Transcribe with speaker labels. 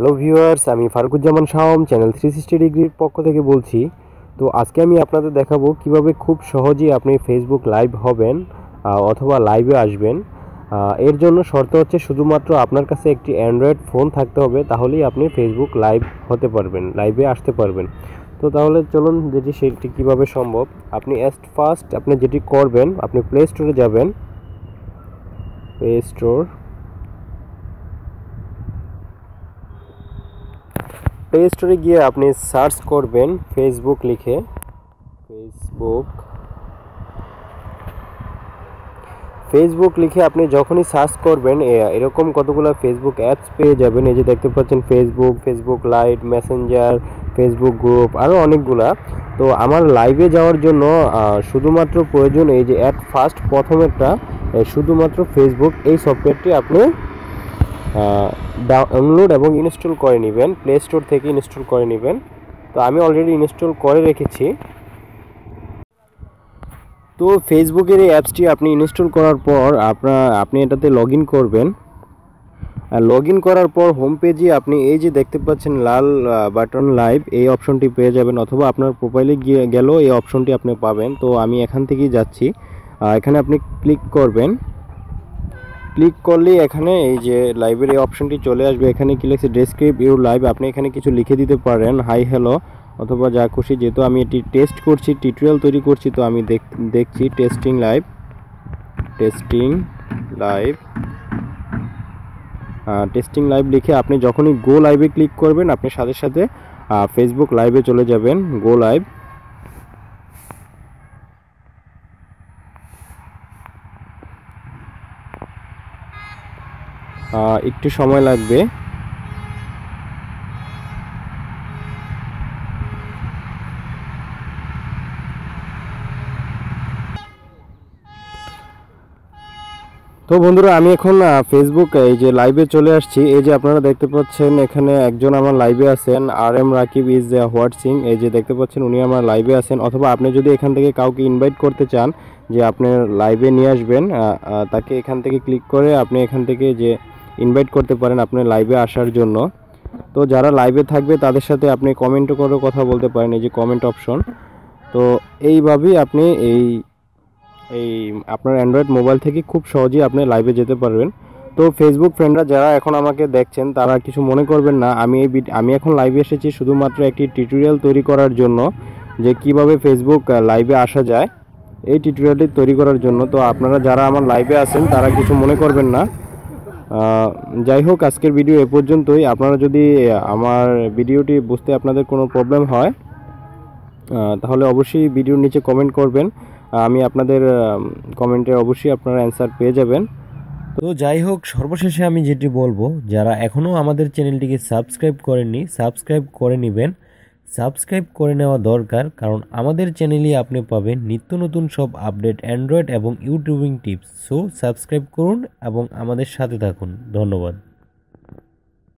Speaker 1: Hello viewers, আমি Faruquzzaman শাওম channel 360 ডিগ্রির পক্ষ থেকে বলছি। তো আজকে আমি আপনাদের দেখাবো কিভাবে খুব সহজেই আপনি ফেসবুক লাইভ হবেন অথবা লাইভে আসবেন। এর জন্য শর্ত হচ্ছে শুধুমাত্র আপনার কাছে একটি অ্যান্ড্রয়েড ফোন থাকতে হবে, তাহলেই আপনি ফেসবুক লাইভ হতে পারবেন, লাইভে আসতে পারবেন। তো তাহলে চলুন সেটি কীভাবে সম্ভব। আপনি ফার্স্ট আপনি যেটি করবেন, আপনি প্লে স্টোরে যাবেন। প্লে স্টোরে গিয়ে আপনি সার্চ করবেন ফেসবুক লিখে। ফেসবুক লিখে আপনি যখনই সার্চ করবেন এরকম কতগুলো ফেসবুক অ্যাপস পেয়ে যাবেন। এই যে দেখতে পাচ্ছেন Facebook light, Messenger, Facebook group, আরও অনেকগুলা। তো আমার লাইভে যাওয়ার জন্য শুধুমাত্র প্রয়োজন এই যে ফার্স্ট প্রথমেরটা, শুধুমাত্র ফেসবুক এই সফটওয়্যারটি আপনি ডাউনলোড এবং ইনস্টল করে নেবেন, প্লে স্টোর থেকে ইনস্টল করে নেবেন। তো আমি অলরেডি ইনস্টল করে রেখেছি। তো ফেসবুকের এই অ্যাপসটি আপনি ইনস্টল করার পর আপনি এটাতে লগ ইন করবেন। লগ ইন করার পর হোম পেজে আপনি এই যে দেখতে পাচ্ছেন লাল বাটন লাইভ, এই অপশনটি পেয়ে যাবেন, অথবা আপনার প্রোফাইলে গেলেও এই অপশনটি আপনি পাবেন। তো আমি এখান থেকেই যাচ্ছি। এখানে আপনি ক্লিক করবেন। ক্লিক করলেই এখানে এই যে লাইভের এই অপশনটি চলে আসবে। এখানে কি লিখছে, ডেসক্রাইব ইউর লাইভ। আপনি এখানে কিছু লিখে দিতে পারেন, হাই, হ্যালো, অথবা যা খুশি। যেহেতু আমি এটি টেস্ট করছি, টিউটোরিয়াল তৈরি করছি, তো আমি দেখছি টেস্টিং লাইভ। টেস্টিং লাইভ লিখে আপনি যখনই গো লাইভে ক্লিক করবেন, আপনি সাথে সাথে ফেসবুক লাইভে চলে যাবেন। গো লাইভ। একটু সময় লাগবে। তো বন্ধুরা, আমি এখন ফেসবুক এই যে লাইভে চলে আসছি। এই যে আপনারা দেখতে পাচ্ছেন এখানে একজন আমার লাইভে আছেন, RM রাকিব ইজ হোয়াটসিং। এই যে দেখতে পাচ্ছেন উনি আমার লাইভে আছেন। অথবা আপনি যদি এখান থেকে কাউকে ইনভাইট করতে চান যে আপনার লাইভে নিয়ে আসবেন, তাকে এখান থেকে ক্লিক করে আপনি এখান থেকে যে ইনভাইট করতে পারেন আপনার লাইভে আসার জন্য। তো যারা লাইভে থাকবে তাদের সাথে আপনি কমেন্ট করে কথা বলতে পারেন, এই যে কমেন্ট অপশন। তো এইভাবেই আপনি এই আপনার অ্যান্ড্রয়েড মোবাইল থেকে খুব সহজেই আপনি লাইভে যেতে পারবেন। তো ফেসবুক ফ্রেন্ডরা যারা এখন আমাকে দেখছেন তারা কিছু মনে করবেন না, আমি এখন লাইভে এসেছি শুধুমাত্র একটি টিউটোরিয়াল তৈরি করার জন্য, যে কিভাবে ফেসবুক লাইভে আসা যায়, এই টিউটোরিয়ালটি তৈরি করার জন্য। তো আপনারা যারা আমার লাইভে আছেন তারা কিছু মনে করবেন না। যাই হোক, আজকের ভিডিও এ পর্যন্তই। আপনারা যদি আমার ভিডিওটি বুঝতে আপনাদের কোনো প্রবলেম হয় তাহলে অবশ্যই ভিডিওর নিচে কমেন্ট করবেন। আমি আপনাদের কমেন্টে অবশ্যই আপনারা অ্যান্সার পেয়ে যাবেন। তো যাই হোক, সর্বশেষে আমি যেটি বলবো, যারা এখনও আমাদের চ্যানেলটিকে সাবস্ক্রাইব করেননি, সাবস্ক্রাইব করে নেবেন। সাবস্ক্রাইব করে নেওয়া দরকার, কারণ আমাদের চ্যানেলে আপনি পাবেন নিত্য নতুন সব আপডেট অ্যান্ড্রয়েড এবং ইউটিউবিং টিপস। সো সাবস্ক্রাইব করুন এবং আমাদের সাথে থাকুন। ধন্যবাদ।